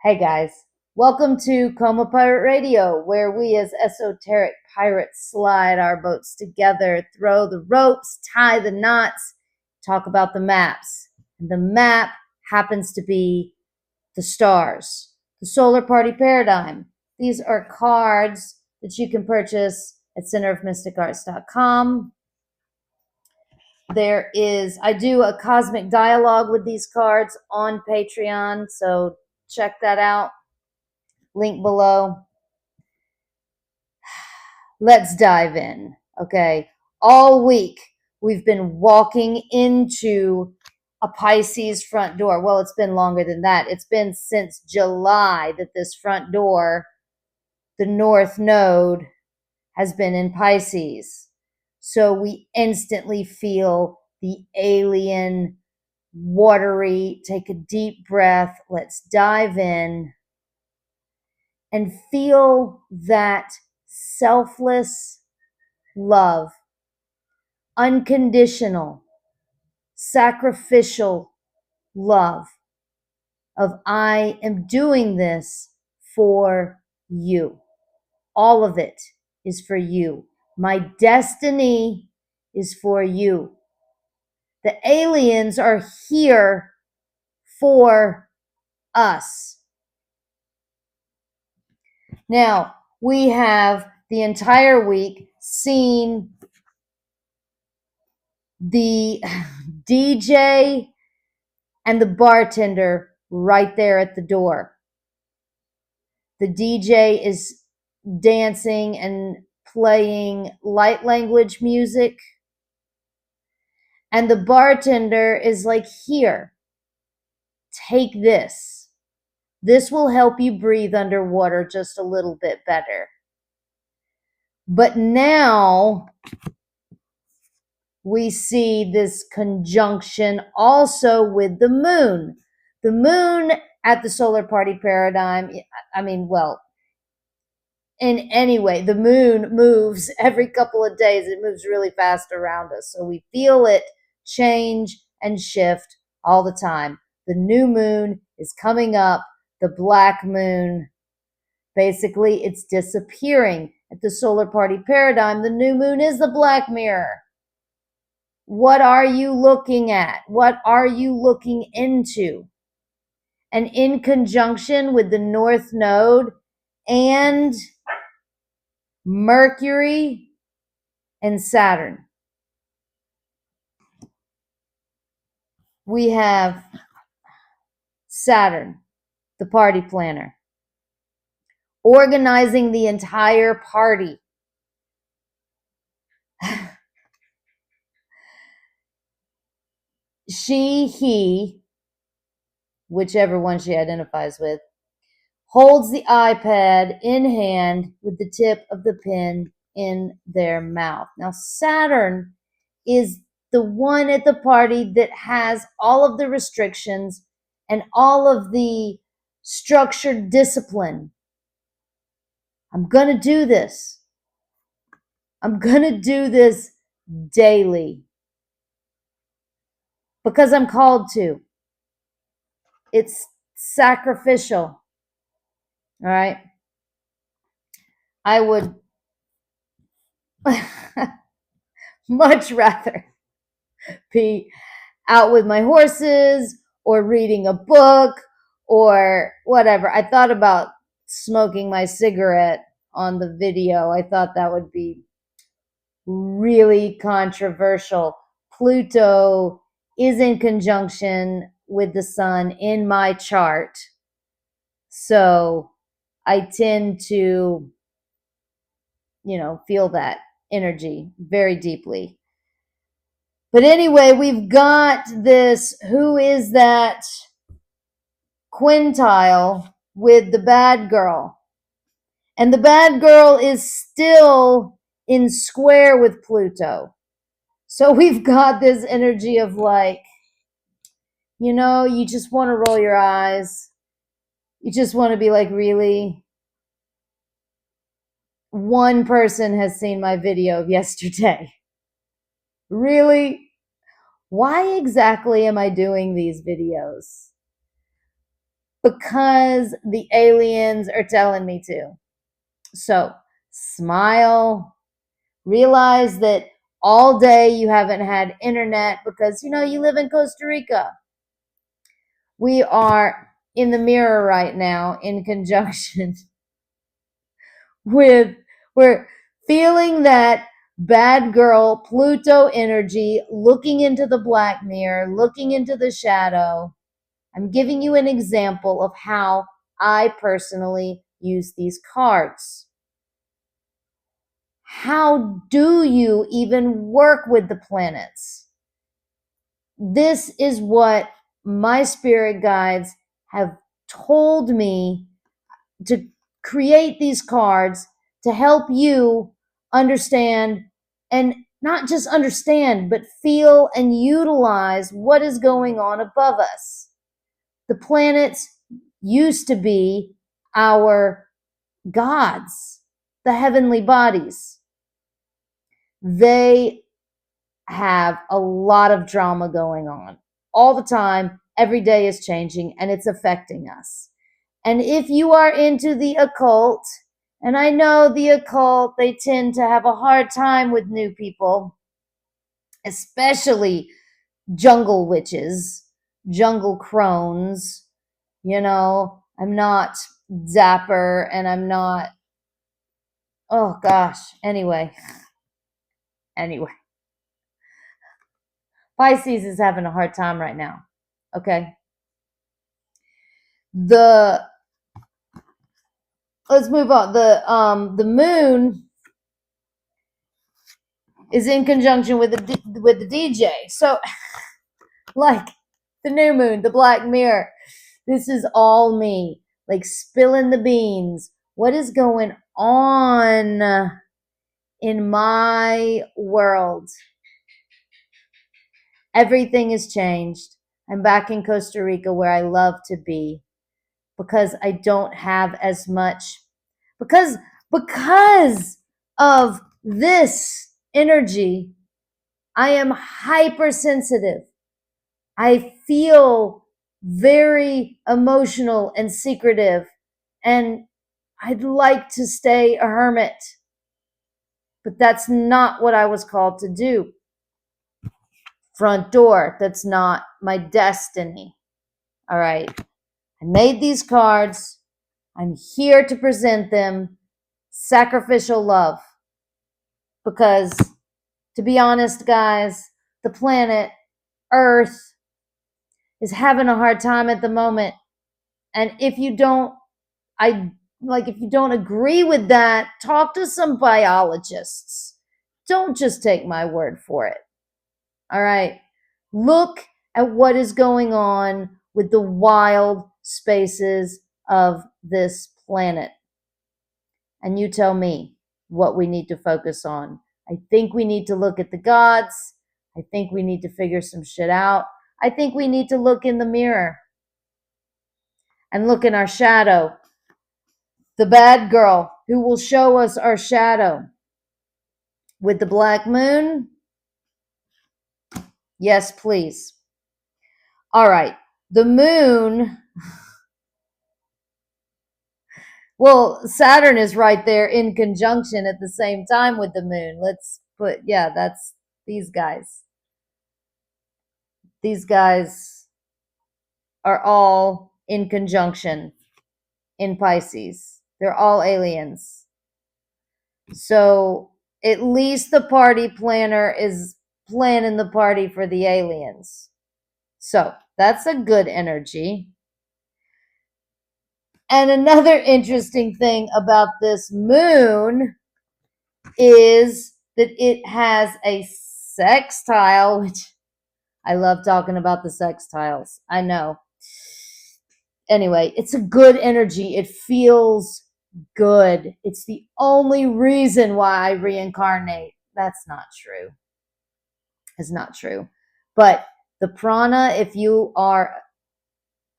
Hey guys, welcome to Coma Pirate Radio, where we as esoteric pirates slide our boats together, throw the ropes, tie the knots, talk about the maps. And the map happens to be the stars, the solar party paradigm. These are cards that you can purchase at centerofmysticarts.com. I do a cosmic dialogue with these cards on Patreon, so check that out. Link below. Let's dive in. Okay. All week we've been walking into a Pisces front door. Well, it's been longer than that. It's been since July that this front door, the North Node, has been in Pisces. So we instantly feel the alien, watery, take a deep breath. Let's dive in and feel that selfless love, unconditional, sacrificial love of I am doing this for you. All of it is for you. My destiny is for you. The aliens are here for us. Now, we have the entire week seen the DJ and the bartender right there at the door. The DJ is dancing and playing light language music. And the bartender is like, here, take this. This will help you breathe underwater just a little bit better. But now we see this conjunction also with the moon. The moon at the solar party paradigm, in any way, the moon moves every couple of days. It moves really fast around us. So we feel it change and shift all the time. The new moon is coming up, the black moon. Basically, it's disappearing. At the solar party paradigm, the new moon is the black mirror. What are you looking at? What are you looking into? And in conjunction with the North Node and Mercury and Saturn, we have Saturn, the party planner, organizing the entire party. She, he, whichever one she identifies with, holds the iPad in hand with the tip of the pen in their mouth. Now, Saturn is the one at the party that has all of the restrictions and all of the structured discipline. I'm going to do this. I'm going to do this daily because I'm called to. It's sacrificial. All right. I would much rather be out with my horses or reading a book or whatever. I thought about smoking my cigarette on the video. I thought that would be really controversial. Pluto is in conjunction with the sun in my chart. So I tend to, feel that energy very deeply. But anyway, we've got this, who is that quintile with the bad girl? And the bad girl is still in square with Pluto. So we've got this energy of like, you just want to roll your eyes. You just want to be like, really? One person has seen my video of yesterday. Really? Why exactly am I doing these videos? because the aliens are telling me to. So smile, realize that all day you haven't had internet because, you live in Costa Rica. We are in the mirror right now in conjunction with, we're feeling that bad girl Pluto energy, looking into the black mirror, looking into the shadow. I'm giving you an example of how I personally use these cards. How do you even work with the planets? This is what my spirit guides have told me to create these cards to help you understand, and not just understand, but feel and utilize what is going on above us. The planets used to be our gods, the heavenly bodies. They have a lot of drama going on all the time. Every day is changing and it's affecting us. And if you are into the occult, and I know the occult, they tend to have a hard time with new people, especially jungle witches, jungle crones. I'm not Zapper, and I'm not, oh gosh, anyway. Pisces is having a hard time right now. Okay. Let's move on. The moon is in conjunction with the DJ. So, like the new moon, the black mirror. This is all me, like spilling the beans. What is going on in my world? Everything has changed. I'm back in Costa Rica where I love to be because I don't have as much, because of this energy. I am hypersensitive. I feel very emotional and secretive, and I'd like to stay a hermit, but that's not what I was called to do. Front door, that's not my destiny. All right. I made these cards. I'm here to present them. Sacrificial love. Because, to be honest, guys, the planet Earth is having a hard time at the moment. And if you don't agree with that, talk to some biologists. Don't just take my word for it. All right. Look at what is going on with the wild spaces of this planet. And you tell me what we need to focus on. I think we need to look at the gods. I think we need to figure some shit out. I think we need to look in the mirror and look in our shadow. The bad girl who will show us our shadow. With the black moon, yes, please. All right. The moon, well, Saturn is right there in conjunction at the same time with the moon. That's these guys. These guys are all in conjunction in Pisces. They're all aliens. So at least the party planner is planning the party for the aliens. So that's a good energy. And another interesting thing about this moon is that it has a sextile, which I love talking about the sextiles. I know. Anyway, it's a good energy. It feels good. It's the only reason why I reincarnate. That's not true. It's not true. But the prana, if you are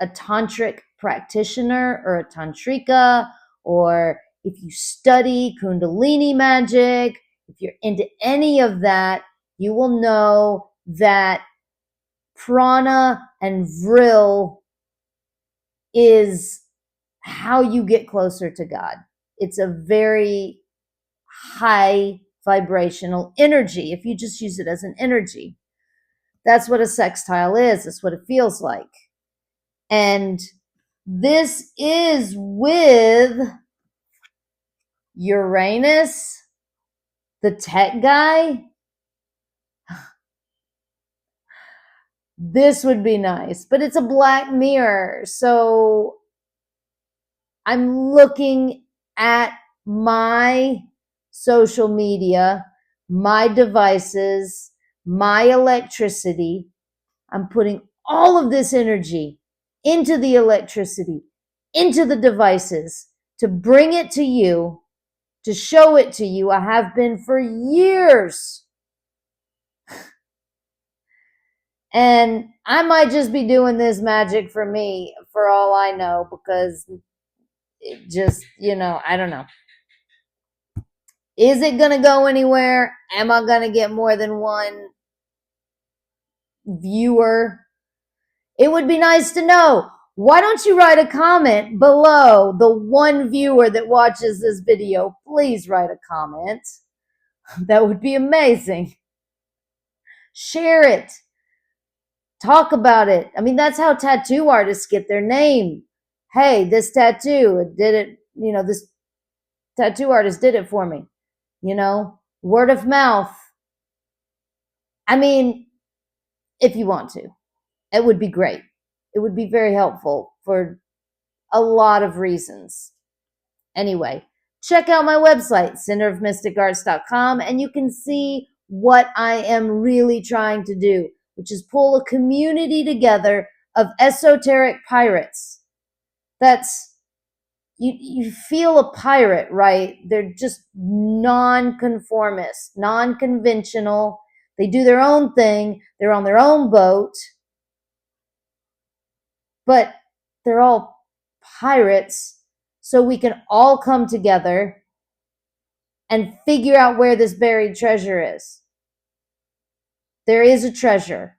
a tantric practitioner or a tantrika, or if you study kundalini magic, if you're into any of that, you will know that prana and vril is how you get closer to God. It's a very high vibrational energy if you just use it as an energy. That's what a sextile is. That's what it feels like. And this is with Uranus, the tech guy. This would be nice, but it's a black mirror. So I'm looking at my social media, my devices, my electricity. I'm putting all of this energy into the electricity, into the devices to bring it to you, to show it to you. I have been for years. And I might just be doing this magic for me, for all I know, because it just, I don't know. Is it going to go anywhere? Am I going to get more than one viewer? It would be nice to know. Why don't you write a comment below the one viewer that watches this video? Please write a comment. That would be amazing. Share it. Talk about it. I mean, that's how tattoo artists get their name. Hey, this tattoo did it, this tattoo artist did it for me. Word of mouth. I mean, if you want to, it would be great. It would be very helpful for a lot of reasons. Anyway, check out my website, centerofmysticarts.com, and you can see what I am really trying to do, which is pull a community together of esoteric pirates. That's, you feel a pirate, right? They're just non-conformist, non-conventional. They do their own thing. They're on their own boat. But they're all pirates, so we can all come together and figure out where this buried treasure is. There is a treasure.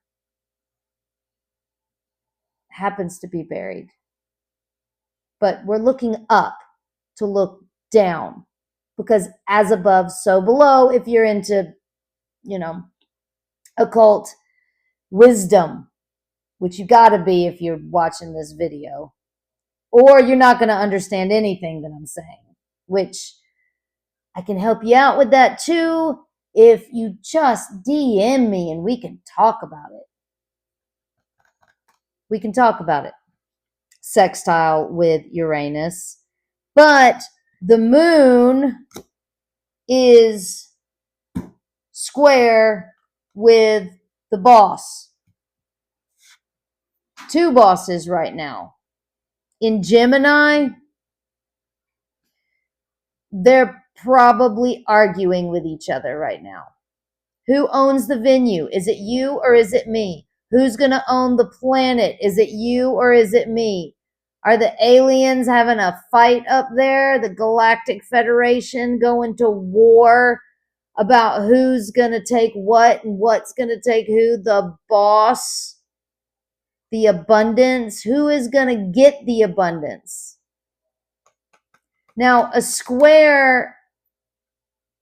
It happens to be buried. But we're looking up to look down, because as above, so below, if you're into, occult wisdom, which you got to be if you're watching this video, or you're not going to understand anything that I'm saying, which I can help you out with that too if you just DM me and we can talk about it. We can talk about it. Sextile with Uranus. But the moon is square with the boss. Two bosses right now. In Gemini, they're probably arguing with each other right now. Who owns the venue? Is it you or is it me? Who's going to own the planet? Is it you or is it me? Are the aliens having a fight up there? The Galactic Federation going to war about who's going to take what and what's going to take who? The boss? The abundance? Who is going to get the abundance? Now, a square,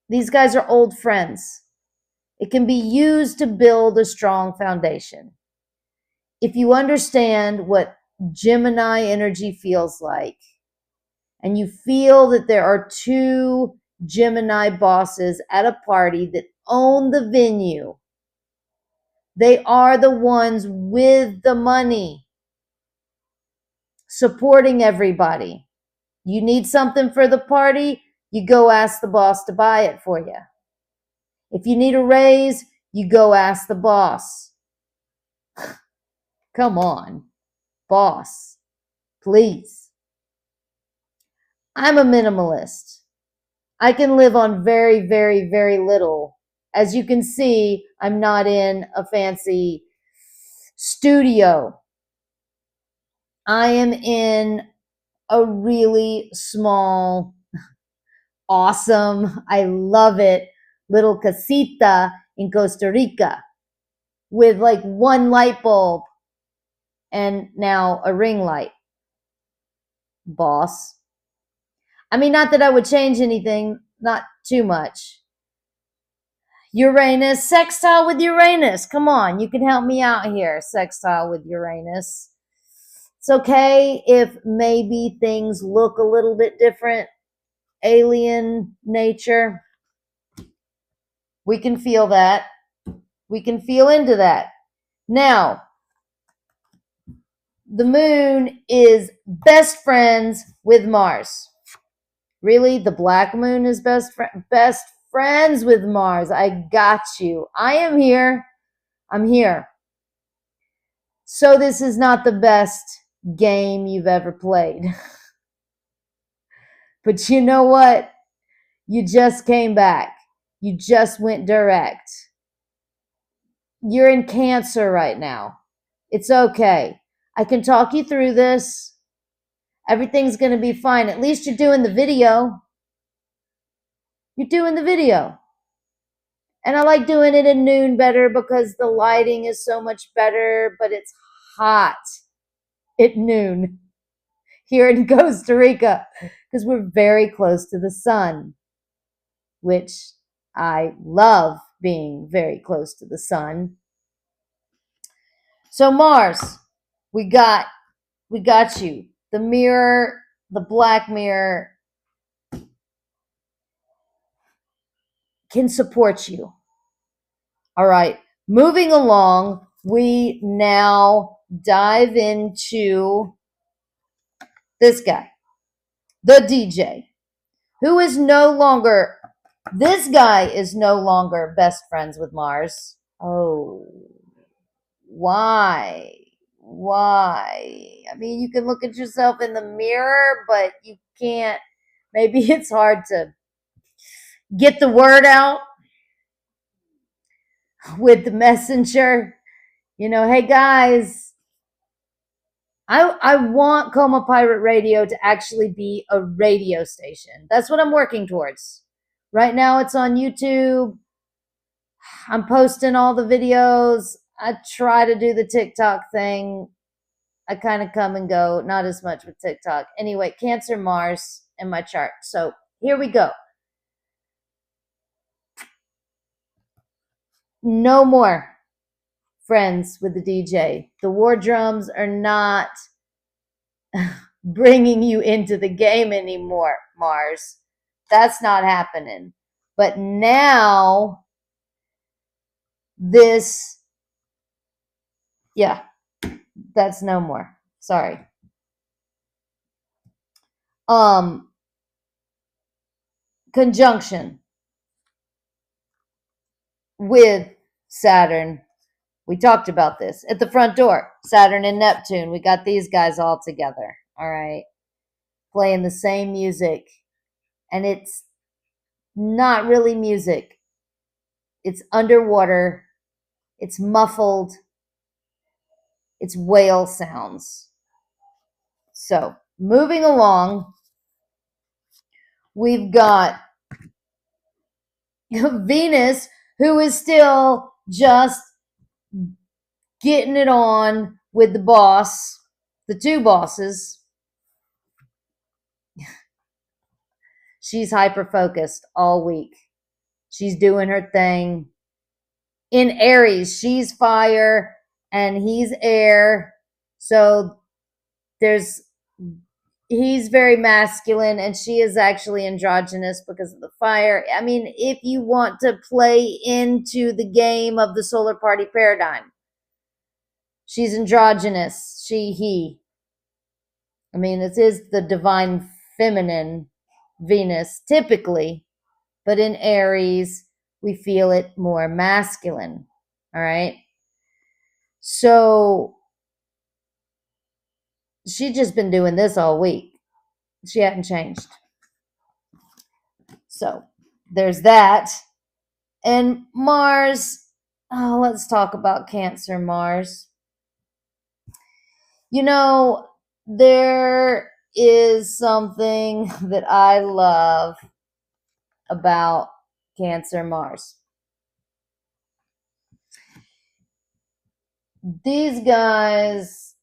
these guys are old friends. It can be used to build a strong foundation. If you understand what Gemini energy feels like, and you feel that there are two Gemini bosses at a party that own the venue, they are the ones with the money, supporting everybody. You need something for the party, you go ask the boss to buy it for you. If you need a raise, you go ask the boss. Come on, boss, please. I'm a minimalist. I can live on very, very, very little. As you can see, I'm not in a fancy studio. I am in a really small, awesome, I love it, little casita in Costa Rica with like one light bulb and now a ring light. boss. I mean, not that I would change anything, not too much. Uranus, sextile with Uranus. Come on, you can help me out here, sextile with Uranus. It's okay if maybe things look a little bit different, alien nature. We can feel that. We can feel into that. Now, the moon is best friends with Mars. Really? The black moon is best friends with Mars. I got you. I am here. I'm here. So this is not the best game you've ever played. But you know what? You just came back. You just went direct. You're in Cancer right now. It's okay. I can talk you through this. Everything's going to be fine. At least you're doing the video. You're doing the video. And I like doing it at noon better because the lighting is so much better, but it's hot at noon here in Costa Rica because we're very close to the sun, which I love being very close to the sun. So Mars, we got you. The mirror, the black mirror can support you. All right, moving along, we now dive into this guy, the DJ, who is no longer, this guy is no longer best friends with Mars. Oh, why? Why? I mean, you can look at yourself in the mirror, but you can't, maybe it's hard to get the word out with the messenger. You know, hey guys, I want Coma Pirate Radio to actually be a radio station. That's what I'm working towards. Right now it's on YouTube. I'm posting all the videos. I try to do the TikTok thing. I kind of come and go, not as much with TikTok. Anyway, Cancer, Mars, in my chart. So here we go. No more friends with the DJ. The war drums are not bringing you into the game anymore, Mars. That's not happening. But now, this, yeah, that's no more. Sorry. Conjunction with Saturn. We talked about this at the front door. Saturn and Neptune. We got these guys all together. All right. Playing the same music. And it's not really music. It's underwater. It's muffled. It's whale sounds. So, moving along, we've got Venus, who is still just getting it on with the boss, the two bosses. She's hyper-focused all week. She's doing her thing. In Aries, she's fire and he's air. So he's very masculine and she is actually androgynous because of the fire. I mean, if you want to play into the game of the solar party paradigm, she's androgynous. He. I mean, this is the divine feminine Venus typically, but in Aries, we feel it more masculine. All right. So she's just been doing this all week. She hadn't changed. So there's that. And Mars, let's talk about Cancer, Mars. You know, there is something that I love about Cancer, Mars. These guys,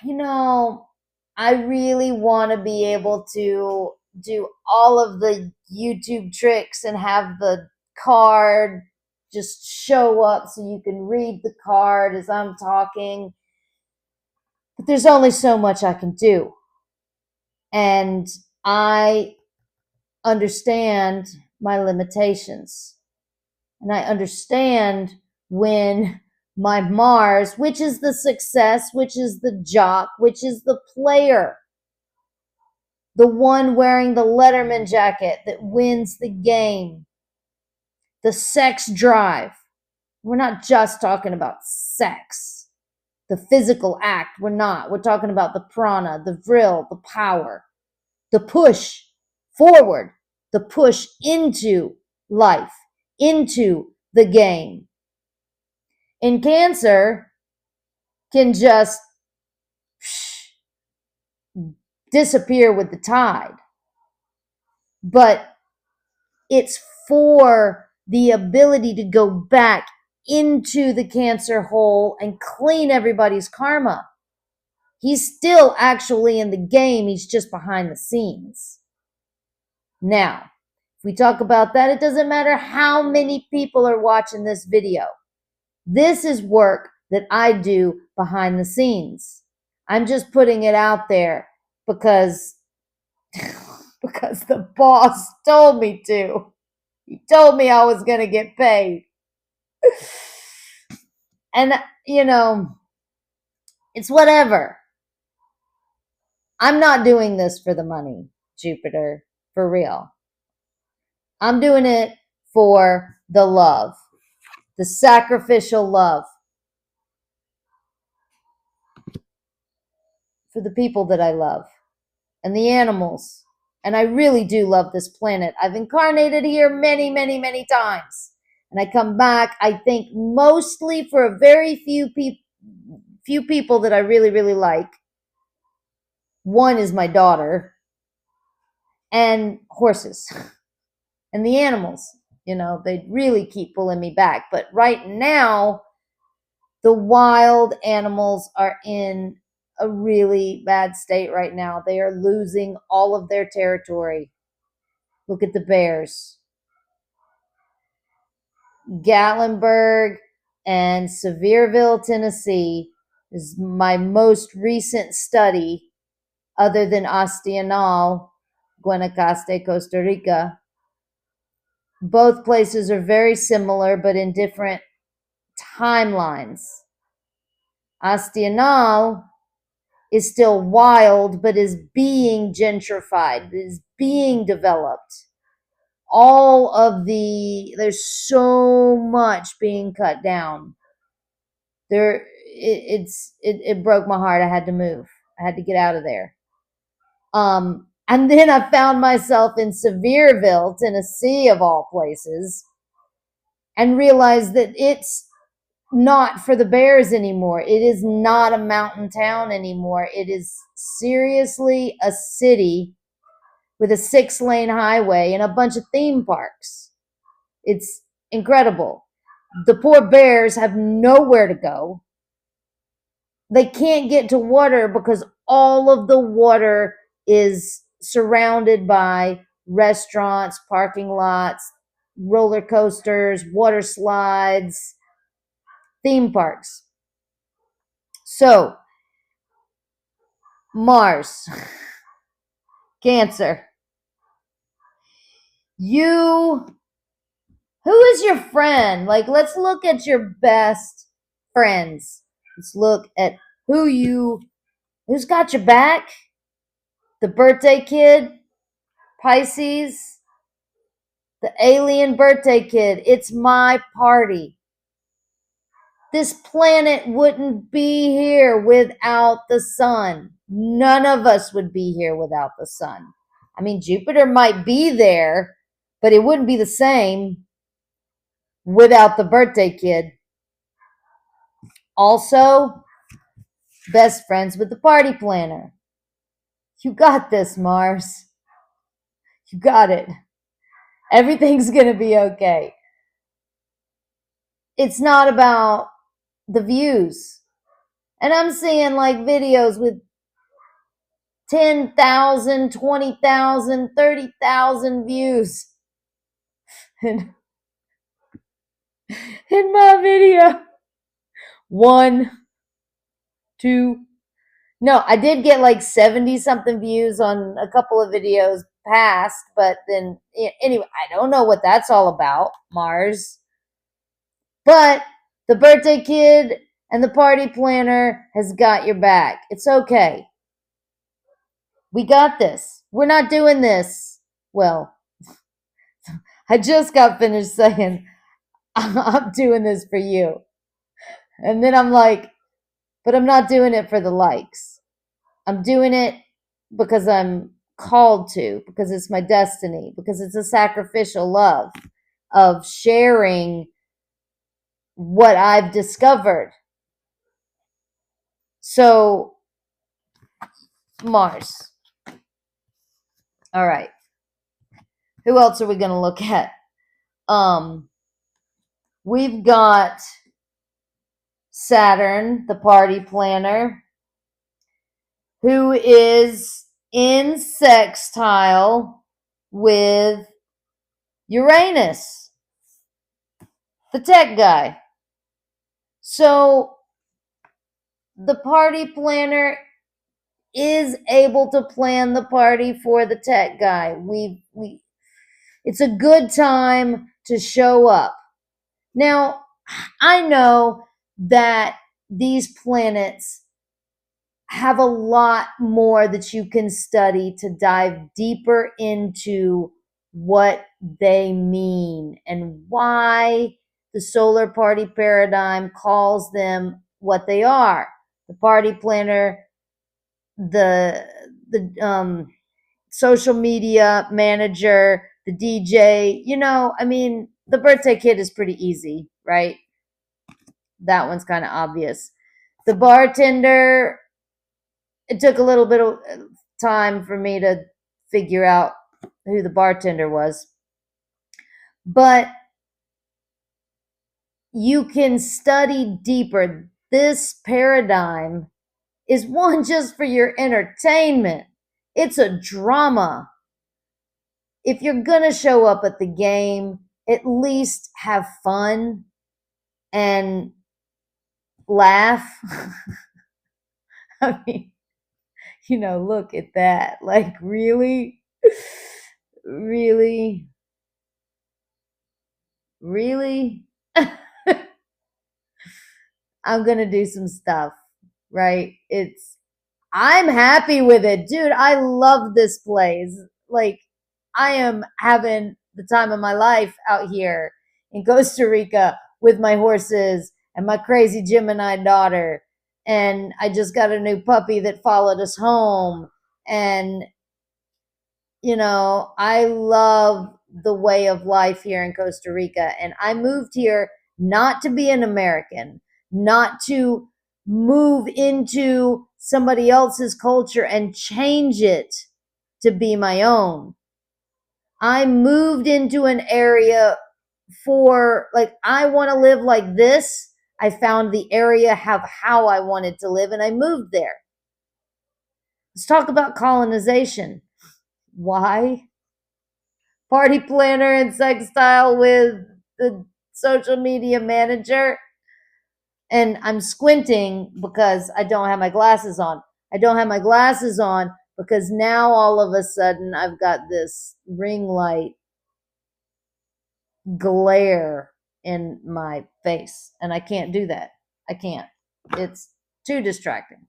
you know, I really want to be able to do all of the YouTube tricks and have the card just show up so you can read the card as I'm talking. But there's only so much I can do. And I understand my limitations. And I understand when my Mars, which is the success, which is the jock, which is the player, the one wearing the Letterman jacket that wins the game, the sex drive. We're not just talking about sex, the physical act. We're not. We're talking about the prana, the vril, the power, the push forward, the push into life, into the game. In Cancer, can just disappear with the tide. But it's for the ability to go back into the Cancer hole and clean everybody's karma. He's still actually in the game. He's just behind the scenes. Now, if we talk about that, it doesn't matter how many people are watching this video. This is work that I do behind the scenes. I'm just putting it out there because the boss told me to. He told me I was going to get paid. And, it's whatever. I'm not doing this for the money, Jupiter, for real. I'm doing it for the love, the sacrificial love for the people that I love and the animals. And I really do love this planet. I've incarnated here many, many, many times. And I come back, I think, mostly for a very few people that I really, really like. One is my daughter, and horses, and the animals. They really keep pulling me back. But right now, the wild animals are in a really bad state right now. They are losing all of their territory. Look at the bears. Gatlinburg and Sevierville, Tennessee is my most recent study, other than Astianal, Guanacaste, Costa Rica. Both places are very similar, but in different timelines. Astianal is still wild, but is being gentrified, is being developed. There's so much being cut down. It broke my heart. I had to move. I had to get out of there. And then I found myself in Sevierville, Tennessee, of all places, and realized that it's not for the bears anymore. It is not a mountain town anymore. It is seriously a city with a 6-lane highway and a bunch of theme parks. It's incredible. The poor bears have nowhere to go. They can't get to water because all of the water is surrounded by restaurants, parking lots, roller coasters, water slides, theme parks. So, Mars, Cancer. Who is your friend? Let's look at your best friends. Let's look at who's got your back. The birthday kid, Pisces, the alien birthday kid. It's my party. This planet wouldn't be here without the sun. None of us would be here without the sun. I mean, Jupiter might be there, but it wouldn't be the same without the birthday kid. Also, best friends with the party planner. You got this, Mars. You got it. Everything's going to be okay. It's not about the views. And I'm seeing videos with 10,000, 20,000, 30,000 views in, in my video. 1, 2. No, I did get like 70 something views on a couple of videos past, but then anyway, I don't know what that's all about, Mars. But the birthday kid and the party planner has got your back. It's okay. We got this. We're not doing this. Well, I just got finished saying, I'm doing this for you. And then I'm like, but I'm not doing it for the likes. I'm doing it because I'm called to, because it's my destiny, because it's a sacrificial love of sharing what I've discovered. So, Mars. All right. Who else are we going to look at? We've got Saturn, the party planner, who is in sextile with Uranus, the tech guy. So the party planner is able to plan the party for the tech guy. It's a good time to show up. Now, I know that these planets have a lot more that you can study to dive deeper into what they mean and why the solar party paradigm calls them what they are. The party planner, the social media manager, the DJ, the birthday kid is pretty easy, right? That one's kind of obvious. The bartender, it took a little bit of time for me to figure out who the bartender was. But you can study deeper. This paradigm is one just for your entertainment. It's a drama. If you're going to show up at the game, at least have fun and laugh. I mean, look at that. Like, really? Really? Really? I'm going to do some stuff, right? I'm happy with it. Dude, I love this place. Like, I am having the time of my life out here in Costa Rica with my horses and my crazy Gemini daughter. And I just got a new puppy that followed us home. And, I love the way of life here in Costa Rica. And I moved here not to be an American, not to move into somebody else's culture and change it to be my own. I moved into an area for, like, I want to live like this. I found the area of how I wanted to live, and I moved there. Let's talk about colonization. Why? Party planner and sextile with the social media manager. And I'm squinting because I don't have my glasses on. I don't have my glasses on because now all of a sudden I've got this ring light glare in my face. And I can't do that. I can't. It's too distracting.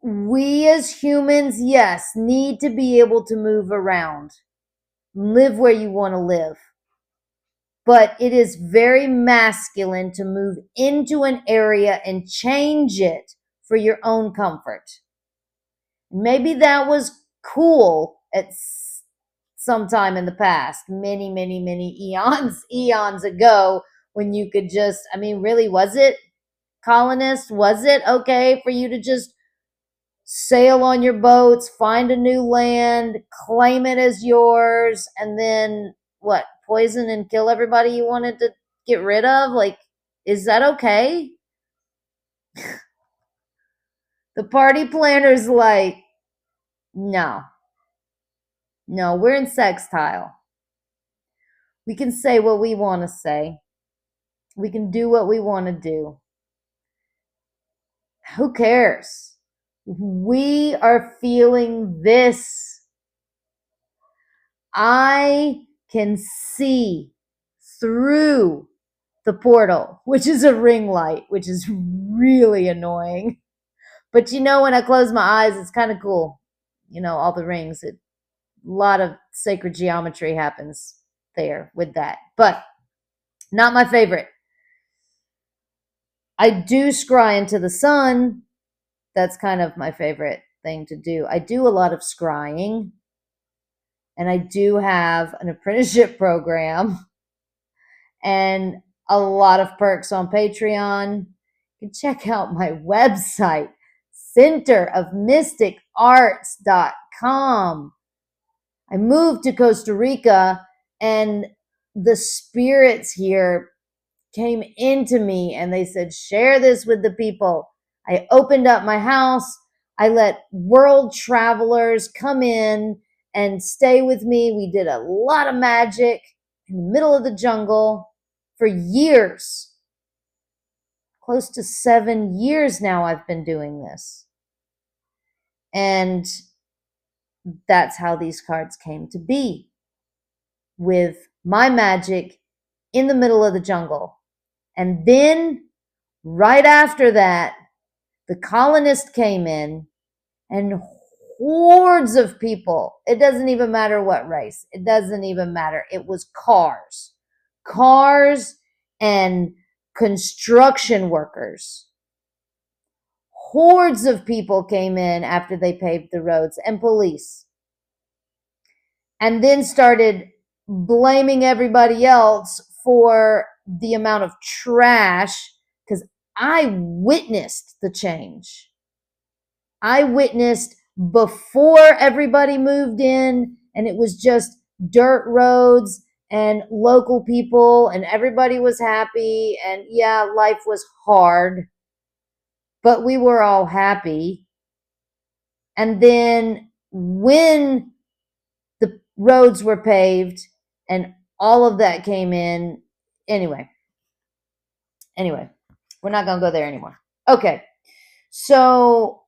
We as humans, yes, need to be able to move around, live where you want to live. But it is very masculine to move into an area and change it for your own comfort. Maybe that was cool at some time in the past, many, many, many eons ago, when you could just, really, was it, colonists? Was it okay for you to just sail on your boats, find a new land, claim it as yours, and then what, poison and kill everybody you wanted to get rid of? Like, is that okay? The party planner's like, no, we're in sextile. We can say what we want to say. We can do what we want to do. Who cares? We are feeling this. I can see through the portal, which is a ring light, which is really annoying. But when I close my eyes, it's kind of cool. All the rings. A lot of sacred geometry happens there with that. But not my favorite. I do scry into the sun. That's kind of my favorite thing to do. I do a lot of scrying. And I do have an apprenticeship program and a lot of perks on Patreon. You can check out my website, centerofmysticarts.com. I moved to Costa Rica and the spirits here came into me and they said, share this with the people. I opened up my house. I let world travelers come in and stay with me. We did a lot of magic in the middle of the jungle for years. Close to 7 years now I've been doing this. And that's how these cards came to be, with my magic in the middle of the jungle. And then right after that, the colonists came in and hordes of people, it doesn't even matter what race, it doesn't even matter. It was cars and construction workers. Hordes of people came in after they paved the roads, and police. And then started blaming everybody else for the amount of trash, because I witnessed the change. I witnessed before everybody moved in and it was just dirt roads and local people and everybody was happy, and yeah, life was hard, but we were all happy. And then when the roads were paved and all of that came in, anyway, we're not going to go there anymore. Okay. So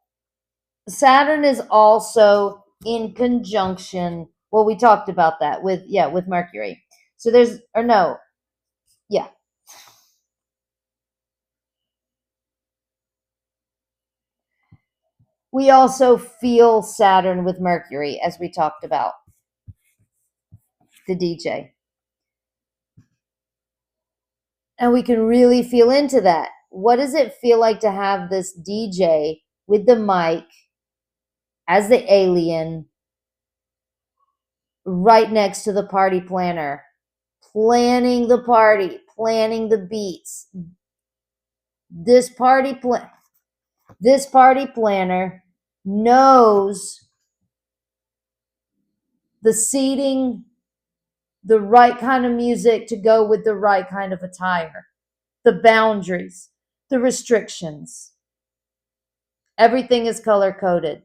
Saturn is also in conjunction. Well, we talked about that with Mercury. So we also feel Saturn with Mercury, as we talked about, the DJ. And we can really feel into that. What does it feel like to have this DJ with the mic as the alien right next to the party planner, planning the party, planning the beats? This party planner knows the seating, the right kind of music to go with the right kind of attire, the boundaries, the restrictions. Everything is color coded.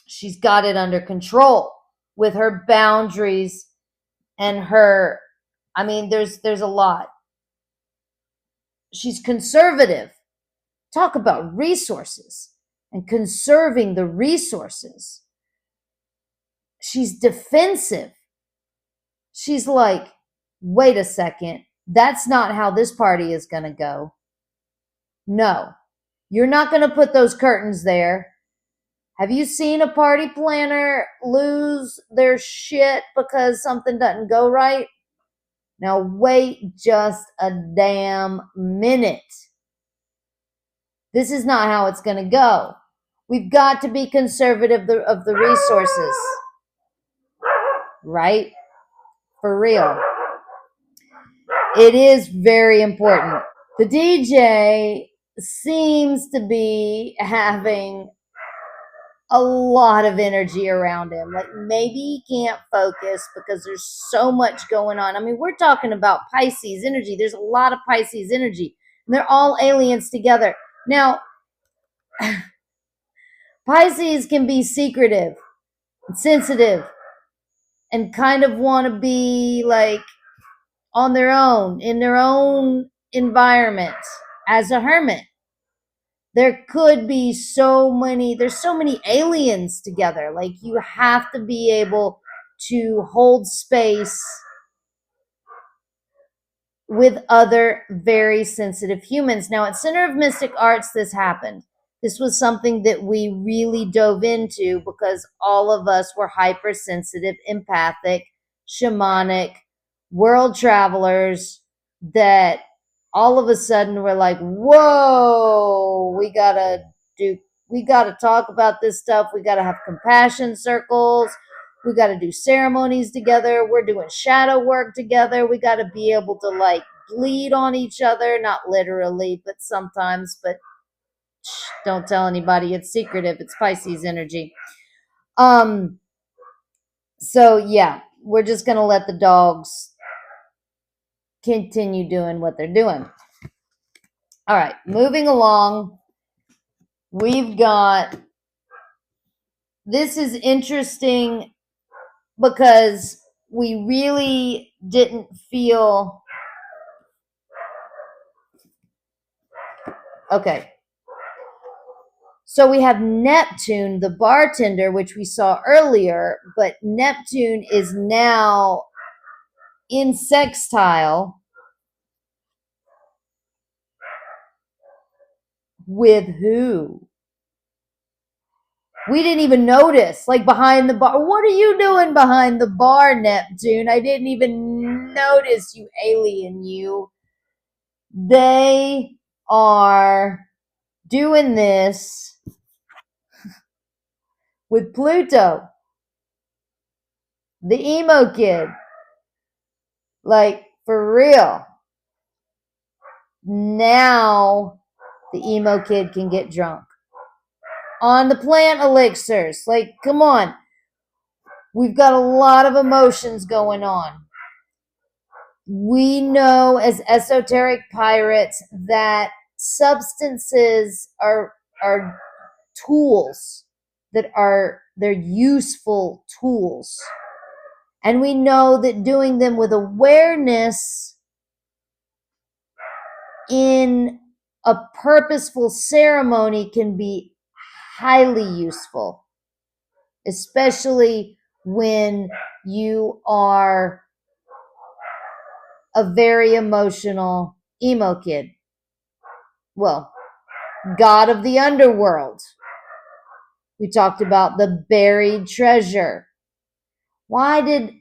She's got it under control with her boundaries and her, there's a lot. She's conservative. Talk about resources and conserving the resources. She's defensive. She's like, wait a second, that's not how this party is going to go. No, you're not going to put those curtains there. Have you seen a party planner lose their shit because something doesn't go right? Now wait just a damn minute. This is not how it's going to go. We've got to be conservative of the resources. Right? For real. It is very important. The DJ seems to be having a lot of energy around him. Like maybe he can't focus because there's so much going on. We're talking about Pisces energy. There's a lot of Pisces energy. And they're all aliens together. Now, Pisces can be secretive, and sensitive, and kind of want to be like on their own, in their own environment as a hermit. There could be there's so many aliens together. Like, you have to be able to hold space with other very sensitive humans. Now, at Center of Mystic Arts, this happened. This was something that we really dove into because all of us were hypersensitive, empathic, shamanic, world travelers that all of a sudden were like, whoa, we gotta talk about this stuff. We gotta have compassion circles. We got to do ceremonies together. We're doing shadow work together. We got to be able to like bleed on each other, not literally, but sometimes. But don't tell anybody. It's secretive. It's Pisces energy. So yeah, we're just gonna let the dogs continue doing what they're doing. All right, moving along. We've got, this is interesting because we really didn't feel, okay. So we have Neptune, the bartender, which we saw earlier, but Neptune is now in sextile with who? We didn't even notice, like behind the bar. What are you doing behind the bar, Neptune? I didn't even notice, you alien, you. They are doing this with Pluto, the emo kid. Like, for real. Now the emo kid can get drunk on the plant elixirs. Like, come on. We've got a lot of emotions going on. We know as esoteric pirates that substances are tools, they're useful tools. And we know that doing them with awareness in a purposeful ceremony can be highly useful, especially when you are a very emotional emo kid. Well, god of the underworld. We talked about the buried treasure. Why did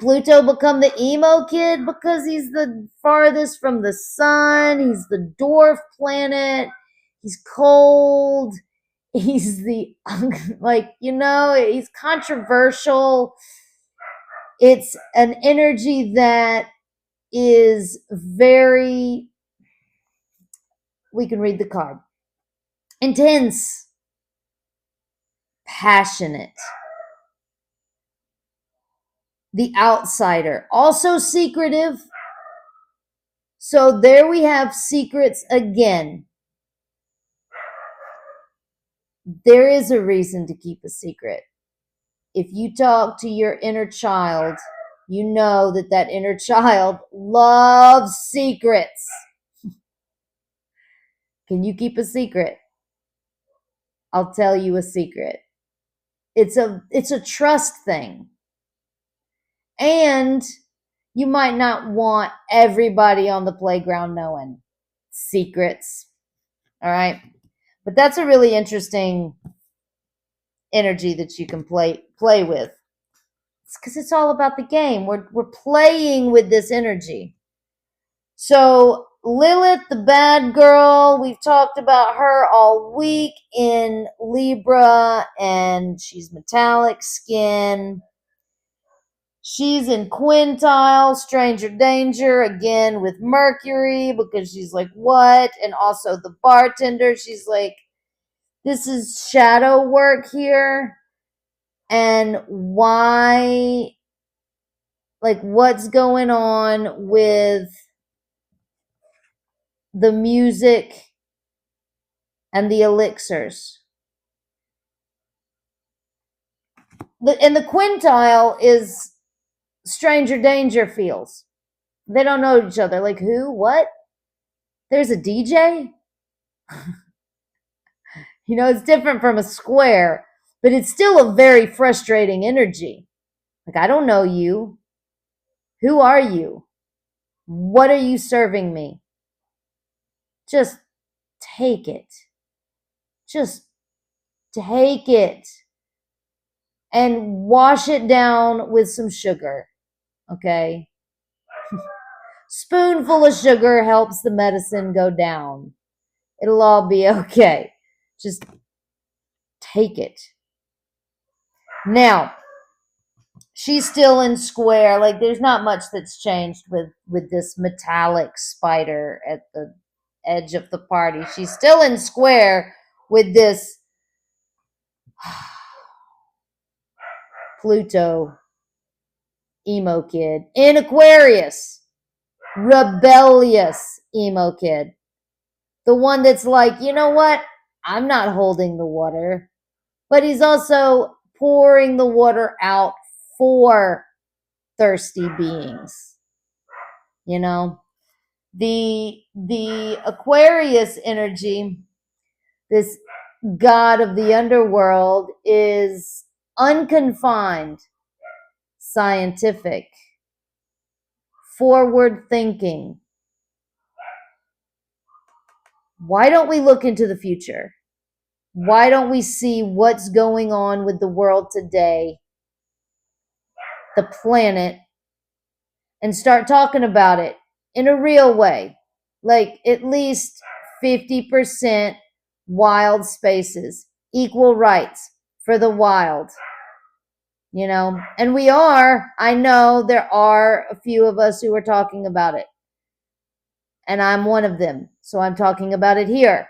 Pluto become the emo kid? Because he's the farthest from the sun. He's the dwarf planet. He's cold. He's the, like, he's controversial. It's an energy that is very, we can read the card, intense, passionate, the outsider, also secretive. So there we have secrets again. There is a reason to keep a secret. If you talk to your inner child, you know that inner child loves secrets. Can you keep a secret? I'll tell you a secret. It's a trust thing. And you might not want everybody on the playground knowing secrets. All right? But that's a really interesting energy that you can play with. It's because it's all about the game. We're playing with this energy. So Lilith, the bad girl, we've talked about her all week in Libra, and she's metallic skin. She's in quintile, stranger danger, again with Mercury, because she's like, what? And also the bartender, she's like, this is shadow work here. And why, like, what's going on with the music and the elixirs. And the quintile is stranger danger feels. They don't know each other. Like, who? What? There's a DJ? It's different from a square, but it's still a very frustrating energy. Like, I don't know you. Who are you? What are you serving me? Just take it. Just take it. And wash it down with some sugar. Okay? Spoonful of sugar helps the medicine go down. It'll all be okay. Just take it. Now, she's still in square. Like, there's not much that's changed with this metallic spider at the edge of the party. She's still in square with this Pluto emo kid in Aquarius. Rebellious emo kid. The one that's like, you know what? I'm not holding the water. But he's also pouring the water out for thirsty beings. The Aquarius energy, this god of the underworld, is unconfined, scientific, forward thinking. Why don't we look into the future? Why don't we see what's going on with the world today, the planet, and start talking about it in a real way? Like, at least 50% wild spaces, equal rights for the wild. And I know there are a few of us who are talking about it. And I'm one of them. So I'm talking about it here.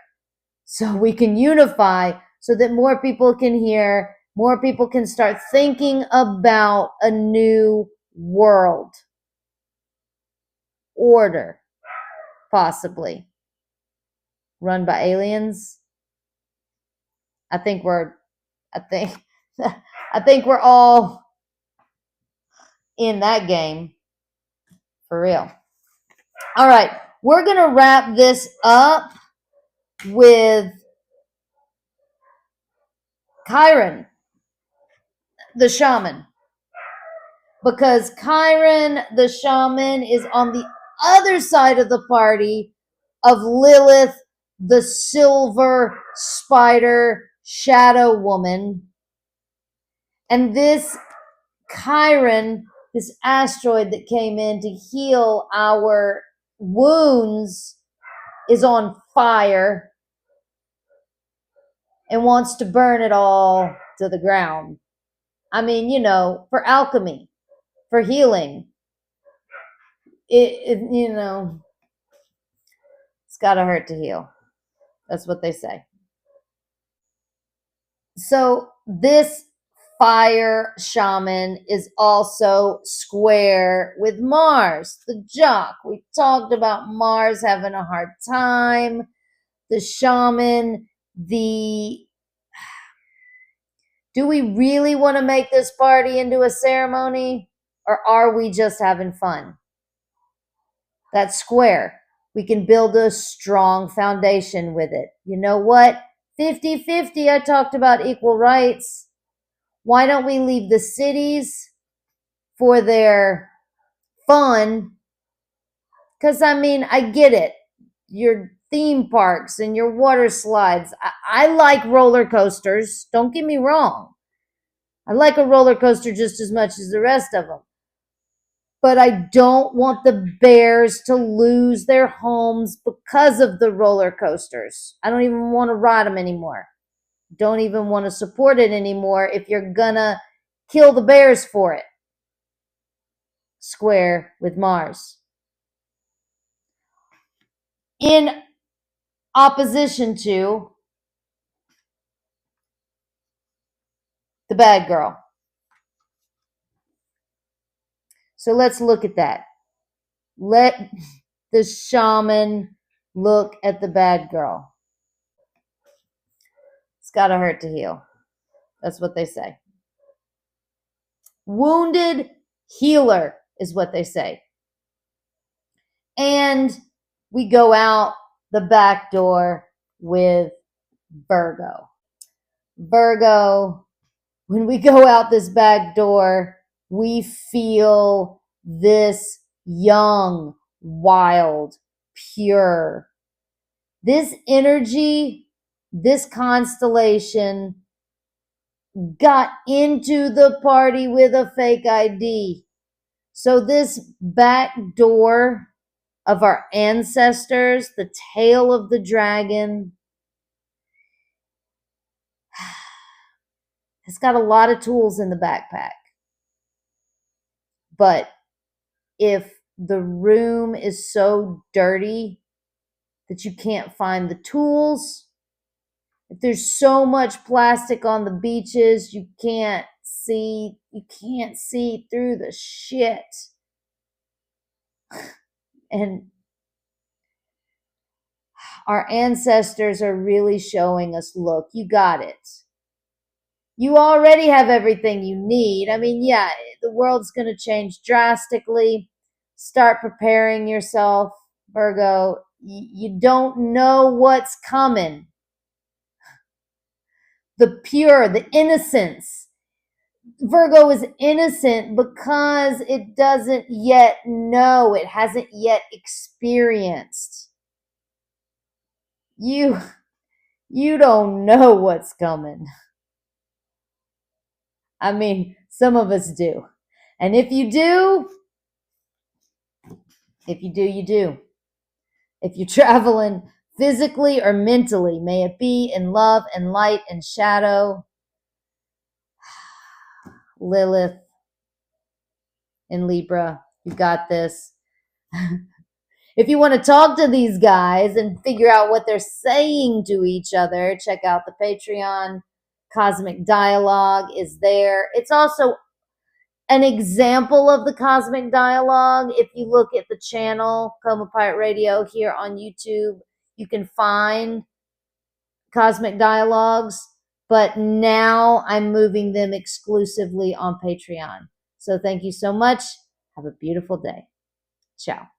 So we can unify so that more people can hear, more people can start thinking about a new world order, possibly run by aliens. I think we're all in that game for real. All right, we're going to wrap this up with Chiron, the shaman. Because Chiron, the shaman, is on the other side of the party of Lilith, the silver spider shadow woman. And this Chiron, this asteroid that came in to heal our wounds, is on fire and wants to burn it all to the ground. I mean, for alchemy, for healing, it's gotta hurt to heal. That's what they say. So this fire shaman is also square with Mars, the jock. We talked about Mars having a hard time. The shaman, do we really want to make this party into a ceremony, or are we just having fun? That's square. We can build a strong foundation with it. You know what? 50-50, I talked about equal rights. Why don't we leave the cities for their fun? Because, I get it. Your theme parks and your water slides. I like roller coasters. Don't get me wrong. I like a roller coaster just as much as the rest of them. But I don't want the bears to lose their homes because of the roller coasters. I don't even want to ride them anymore. Don't even want to support it anymore if you're gonna kill the bears for it. Square with Mars. In opposition to the bad girl. So let's look at that. Let the shaman look at the bad girl. gotta hurt to heal. That's what they say. Wounded healer is what they say. And we go out the back door with Virgo. Virgo, when we go out this back door, we feel this young, wild, pure. This energy, this constellation got into the party with a fake ID. So this back door of our ancestors, the tail of the dragon, it's got a lot of tools in the backpack. But if the room is so dirty that you can't find the tools, if there's so much plastic on the beaches, you can't see through the shit. And our ancestors are really showing us, look, you got it. You already have everything you need. I mean, yeah, the world's going to change drastically. Start preparing yourself, Virgo. You don't know what's coming. The pure, the innocence. Virgo is innocent because it doesn't yet know. It hasn't yet experienced. You don't know what's coming. I mean, some of us do. And if you do, you do. If you're traveling physically or mentally, may it be in love and light and shadow. Lilith in Libra, you got this. If you want to talk to these guys and figure out what they're saying to each other, check out the Patreon. Cosmic Dialogue is there. It's also an example of the Cosmic Dialogue. If you look at the channel, Coma Pirate Radio here on YouTube, you can find Cosmic Dialogues, but now I'm moving them exclusively on Patreon. So thank you so much. Have a beautiful day. Ciao.